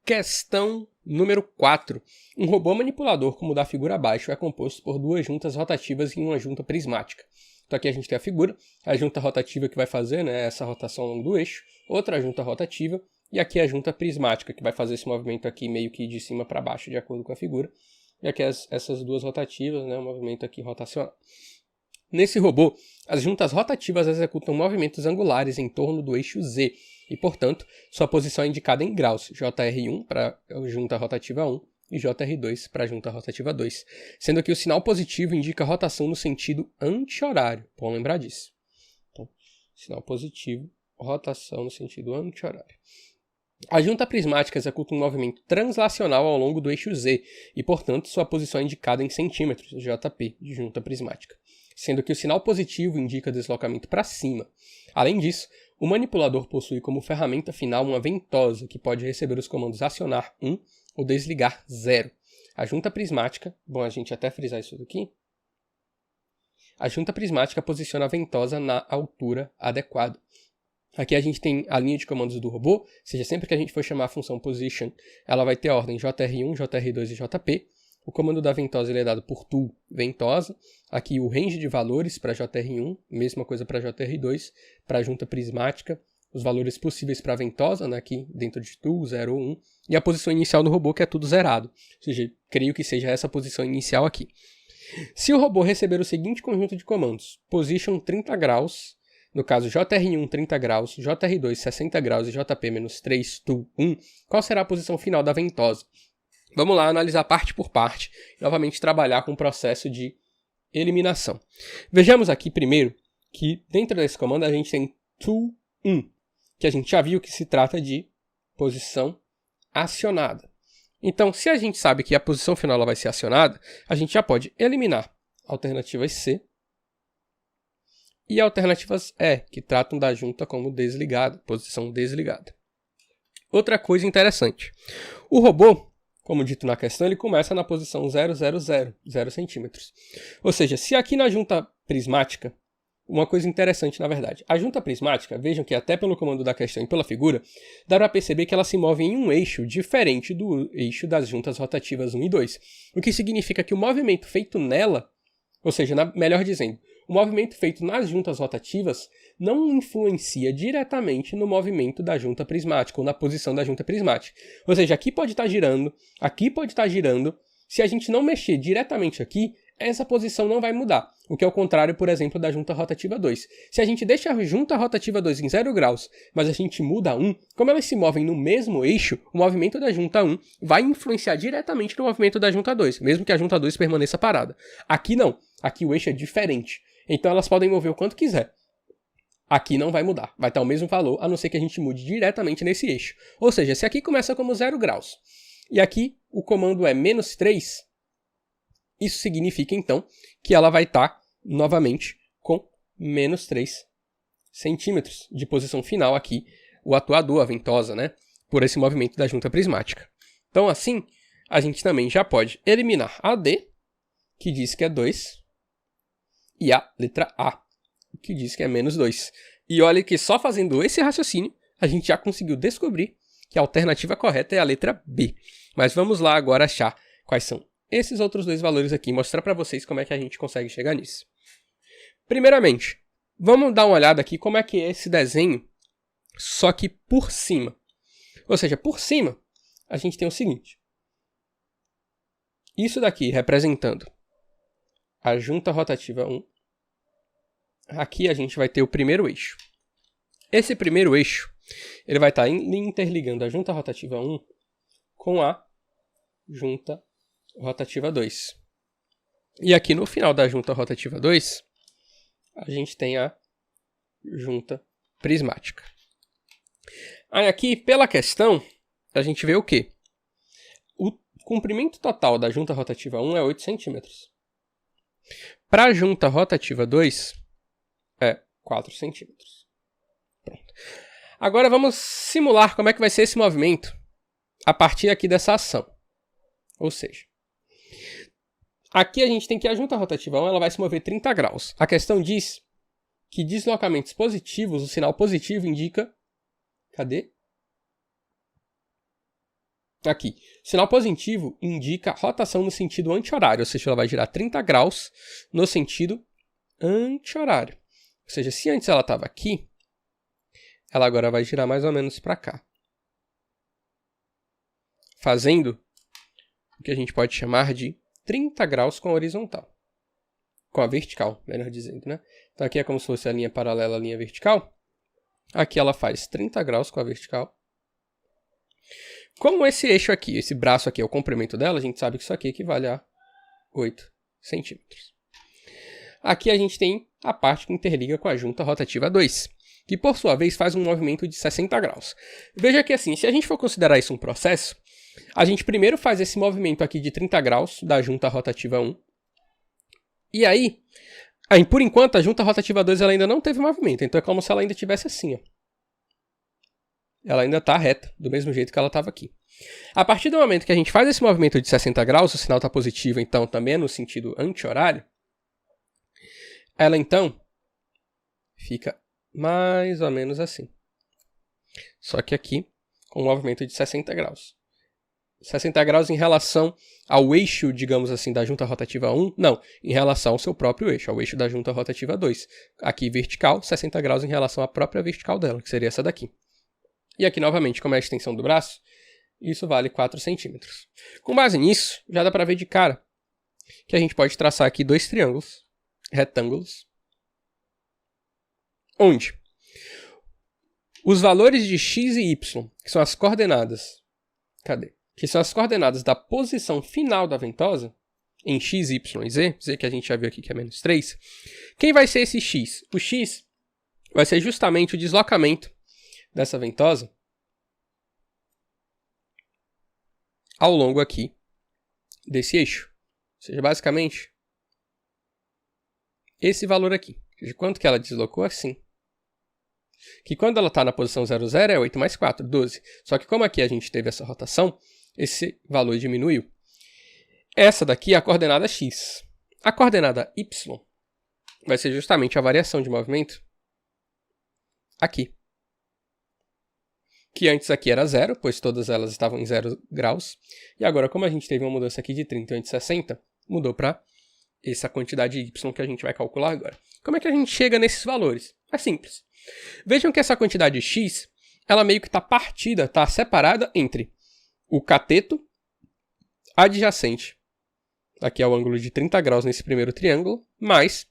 Questão número 4. Um robô manipulador, como o da figura abaixo, é composto por duas juntas rotativas e uma junta prismática. Então aqui a gente tem a junta rotativa que vai fazer, né, essa rotação ao longo do eixo, outra junta rotativa, e aqui a junta prismática, que vai fazer esse movimento aqui meio que de cima para baixo, de acordo com a figura. E aqui essas duas rotativas, né, o movimento aqui rotacional. Nesse robô, as juntas rotativas executam movimentos angulares em torno do eixo Z, e, portanto, sua posição é indicada em graus, JR1 para a junta rotativa 1 e JR2 para a junta rotativa 2, sendo que o sinal positivo indica rotação no sentido anti-horário. Bom lembrar disso. Então, sinal positivo, rotação no sentido anti-horário. A junta prismática executa um movimento translacional ao longo do eixo Z e, portanto, sua posição é indicada em centímetros, JP, de junta prismática, sendo que o sinal positivo indica deslocamento para cima. Além disso, o manipulador possui como ferramenta final uma ventosa, que pode receber os comandos acionar 1 ou desligar 0. A junta prismática, bom a gente até frisar isso daqui, a junta prismática posiciona a ventosa na altura adequada. Aqui a gente tem a linha de comandos do robô, ou seja, sempre que a gente for chamar a função position, ela vai ter a ordem JR1, JR2 e JP. O comando da ventosa ele é dado por tool ventosa. Aqui o range de valores para JR1, mesma coisa para JR2, para a junta prismática, os valores possíveis para a ventosa, né, aqui dentro de tool, 0 ou 1, e a posição inicial do robô, que é tudo zerado. Ou seja, creio que seja essa posição inicial aqui. Se o robô receber o seguinte conjunto de comandos, position 30 graus, no caso JR1 30 graus, JR2 60 graus e JP-3 tool 1, qual será a posição final da ventosa? Vamos lá analisar parte por parte e novamente trabalhar com o processo de eliminação. Vejamos aqui primeiro que dentro desse comando a gente tem tool 1, que a gente já viu que se trata de posição acionada. Então, se a gente sabe que a posição final ela vai ser acionada, a gente já pode eliminar alternativas C e alternativas E, que tratam da junta como desligada, posição desligada. Outra coisa interessante, o robô, como dito na questão, ele começa na posição 0, 0 centímetros. Ou seja, se aqui na junta prismática, uma coisa interessante na verdade, a junta prismática, vejam que até pelo comando da questão e pela figura, dá para perceber que ela se move em um eixo diferente do eixo das juntas rotativas 1 e 2. O que significa que o movimento feito nela, ou seja, melhor dizendo, o movimento feito nas juntas rotativas não influencia diretamente no movimento da junta prismática ou na posição da junta prismática. Ou seja, aqui pode estar girando, aqui pode estar girando. Se a gente não mexer diretamente aqui, essa posição não vai mudar. O que é o contrário, por exemplo, da junta rotativa 2. Se a gente deixa a junta rotativa 2 em 0 graus, mas a gente muda a 1, como elas se movem no mesmo eixo, o movimento da junta 1 vai influenciar diretamente no movimento da junta 2, mesmo que a junta 2 permaneça parada. Aqui não. Aqui o eixo é diferente. Então elas podem mover o quanto quiser. Aqui não vai mudar, vai estar o mesmo valor, a não ser que a gente mude diretamente nesse eixo. Ou seja, se aqui começa como 0 graus, e aqui o comando é -3, isso significa então que ela vai estar novamente com -3 centímetros de posição final aqui, o atuador, a ventosa, né, por esse movimento da junta prismática. Então assim, a gente também já pode eliminar a D, que diz que é 2, e a letra A, que diz que é -2. E olha que só fazendo esse raciocínio, a gente já conseguiu descobrir que a alternativa correta é a letra B. Mas vamos lá agora achar quais são esses outros dois valores aqui e mostrar para vocês como é que a gente consegue chegar nisso. Primeiramente, vamos dar uma olhada aqui como é que é esse desenho, só que por cima. Ou seja, por cima, a gente tem o seguinte. Isso daqui representando a junta rotativa 1. Aqui a gente vai ter o primeiro eixo. Esse primeiro eixo, ele vai estar interligando a junta rotativa 1 com a junta rotativa 2. E aqui no final da junta rotativa 2, a gente tem a junta prismática. Aí aqui, pela questão, a gente vê o quê? O comprimento total da junta rotativa 1 é 8 centímetros. Para a junta rotativa 2, é 4 centímetros. Pronto. Agora vamos simular como é que vai ser esse movimento a partir aqui dessa ação. Ou seja, aqui a gente tem que a junta rotativa 1 ela vai se mover 30 graus. A questão diz que deslocamentos positivos, o sinal positivo indica... Cadê? Aqui, sinal positivo indica rotação no sentido anti-horário, ou seja, ela vai girar 30 graus no sentido anti-horário. Ou seja, se antes ela estava aqui, ela agora vai girar mais ou menos para cá. Fazendo o que a gente pode chamar de 30 graus com a horizontal. Com a vertical, melhor dizendo, né? Então aqui é como se fosse a linha paralela à linha vertical. Aqui ela faz 30 graus com a vertical. Como esse eixo aqui, esse braço aqui é o comprimento dela, a gente sabe que isso aqui equivale a 8 centímetros. Aqui a gente tem a parte que interliga com a junta rotativa 2, que por sua vez faz um movimento de 60 graus. Veja que assim, se a gente for considerar isso um processo, a gente primeiro faz esse movimento aqui de 30 graus da junta rotativa 1. E aí, por enquanto, a junta rotativa 2 ela ainda não teve movimento, então é como se ela ainda estivesse assim, ó. Ela ainda está reta, do mesmo jeito que ela estava aqui. A partir do momento que a gente faz esse movimento de 60 graus, o sinal está positivo, então também é no sentido anti-horário, ela então fica mais ou menos assim. Só que aqui, com um movimento de 60 graus. 60 graus em relação ao eixo, digamos assim, da junta rotativa 1, não, em relação ao seu próprio eixo, ao eixo da junta rotativa 2. Aqui vertical, 60 graus em relação à própria vertical dela, que seria essa daqui. E aqui, novamente, como é a extensão do braço, isso vale 4 centímetros. Com base nisso, já dá para ver de cara que a gente pode traçar aqui dois triângulos, retângulos, onde os valores de x e y, que são as coordenadas, que são as coordenadas da posição final da ventosa, em x, y e z que a gente já viu aqui que é menos 3, quem vai ser esse x? O x vai ser justamente o deslocamento dessa ventosa ao longo aqui desse eixo. Ou seja, basicamente, esse valor aqui. De quanto que ela deslocou assim. Que quando ela está na posição 0, 0 é 8 mais 4, 12. Só que como aqui a gente teve essa rotação, esse valor diminuiu. Essa daqui é a coordenada x. A coordenada y vai ser justamente a variação de movimento aqui. Que antes aqui era 0, pois todas elas estavam em 0 graus. E agora, como a gente teve uma mudança aqui de 30 e de 60, mudou para essa quantidade y que a gente vai calcular agora. Como é que a gente chega nesses valores? É simples. Vejam que essa quantidade x, ela meio que está partida, está separada entre o cateto adjacente, aqui é o ângulo de 30 graus nesse primeiro triângulo, mais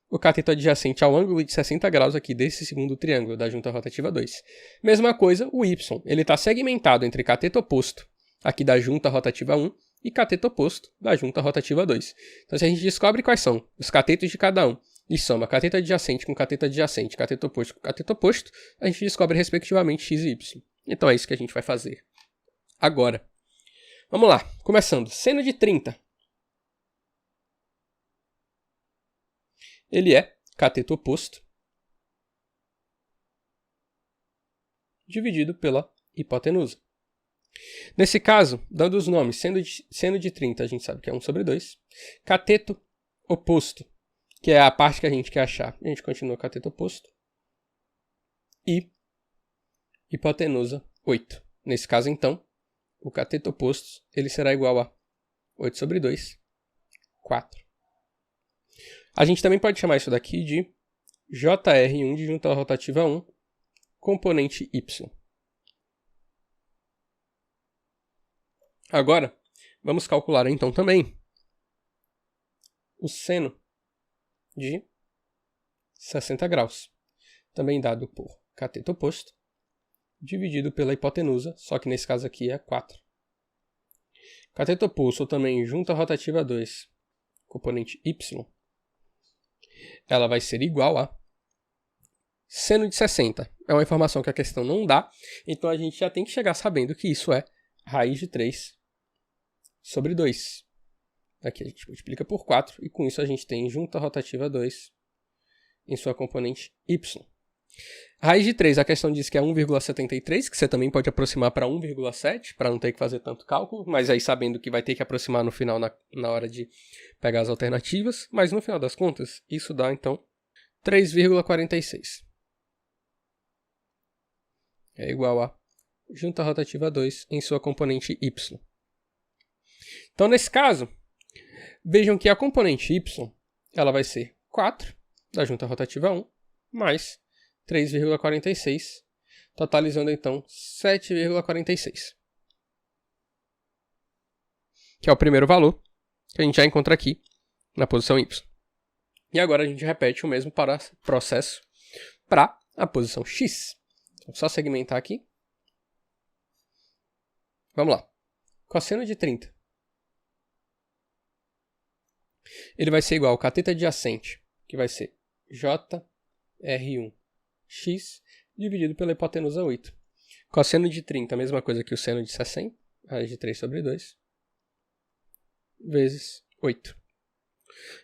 o cateto adjacente ao ângulo de 60 graus aqui desse segundo triângulo da junta rotativa 2. Mesma coisa, o y, ele está segmentado entre cateto oposto aqui da junta rotativa 1 e cateto oposto da junta rotativa 2. Então, se a gente descobre quais são os catetos de cada um e soma cateto adjacente com cateto adjacente, cateto oposto com cateto oposto, a gente descobre respectivamente x e y. Então, é isso que a gente vai fazer agora. Vamos lá, começando. Seno de 30. Ele é cateto oposto dividido pela hipotenusa. Nesse caso, dando os nomes, seno de 30, a gente sabe que é 1 sobre 2. Cateto oposto, que é a parte que a gente quer achar. A gente continua cateto oposto. E hipotenusa 8. Nesse caso, então, o cateto oposto ele será igual a 8 sobre 2, 4. A gente também pode chamar isso daqui de JR1 de junta rotativa 1, componente Y. Agora, vamos calcular então também o seno de 60 graus, também dado por cateto oposto, dividido pela hipotenusa, só que nesse caso aqui é 4. Cateto oposto, ou também junta rotativa 2, componente Y, ela vai ser igual a seno de 60. É uma informação que a questão não dá, então a gente já tem que chegar sabendo que isso é raiz de 3 sobre 2. Aqui a gente multiplica por 4, e com isso a gente tem junta rotativa 2 em sua componente Y. Raiz de 3, a questão diz que é 1,73, que você também pode aproximar para 1,7, para não ter que fazer tanto cálculo, mas aí sabendo que vai ter que aproximar no final, na hora de pegar as alternativas, mas no final das contas, isso dá então 3,46. É igual a junta rotativa 2 em sua componente y. Então, nesse caso, vejam que a componente y ela vai ser 4 da junta rotativa 1 mais 3,46, totalizando então 7,46. Que é o primeiro valor que a gente já encontra aqui na posição y. E agora a gente repete o mesmo processo para a posição x. Então, só segmentar aqui. Vamos lá. Cosseno de 30. Ele vai ser igual ao cateto adjacente, que vai ser JR1x dividido pela hipotenusa 8. Cosseno de 30, a mesma coisa que o seno de 60, raiz de 3 sobre 2, vezes 8.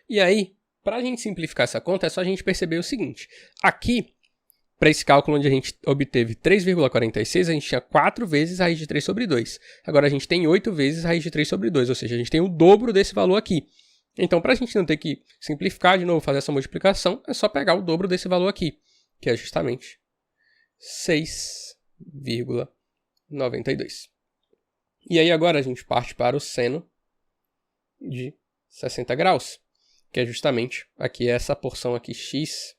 E aí, para a gente simplificar essa conta, é só a gente perceber o seguinte. Aqui, para esse cálculo onde a gente obteve 3,46, a gente tinha 4 vezes raiz de 3 sobre 2. Agora a gente tem 8 vezes raiz de 3 sobre 2, ou seja, a gente tem o dobro desse valor aqui. Então, para a gente não ter que simplificar de novo, fazer essa multiplicação, é só pegar o dobro desse valor aqui, que é justamente 6,92. E aí agora a gente parte para o seno de 60 graus, que é justamente aqui essa porção aqui x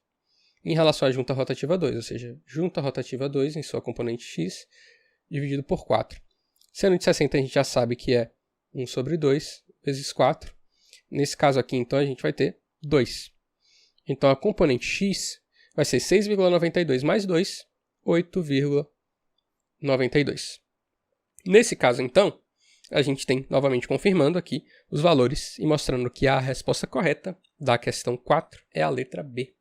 em relação à junta rotativa 2, ou seja, junta rotativa 2 em sua componente x dividido por 4. Seno de 60 a gente já sabe que é 1 sobre 2 vezes 4. Nesse caso aqui, então, a gente vai ter 2. Então, a componente x vai ser 6,92 mais 2, 8,92. Nesse caso, então, a gente tem, novamente confirmando aqui, os valores e mostrando que a resposta correta da questão 4 é a letra B.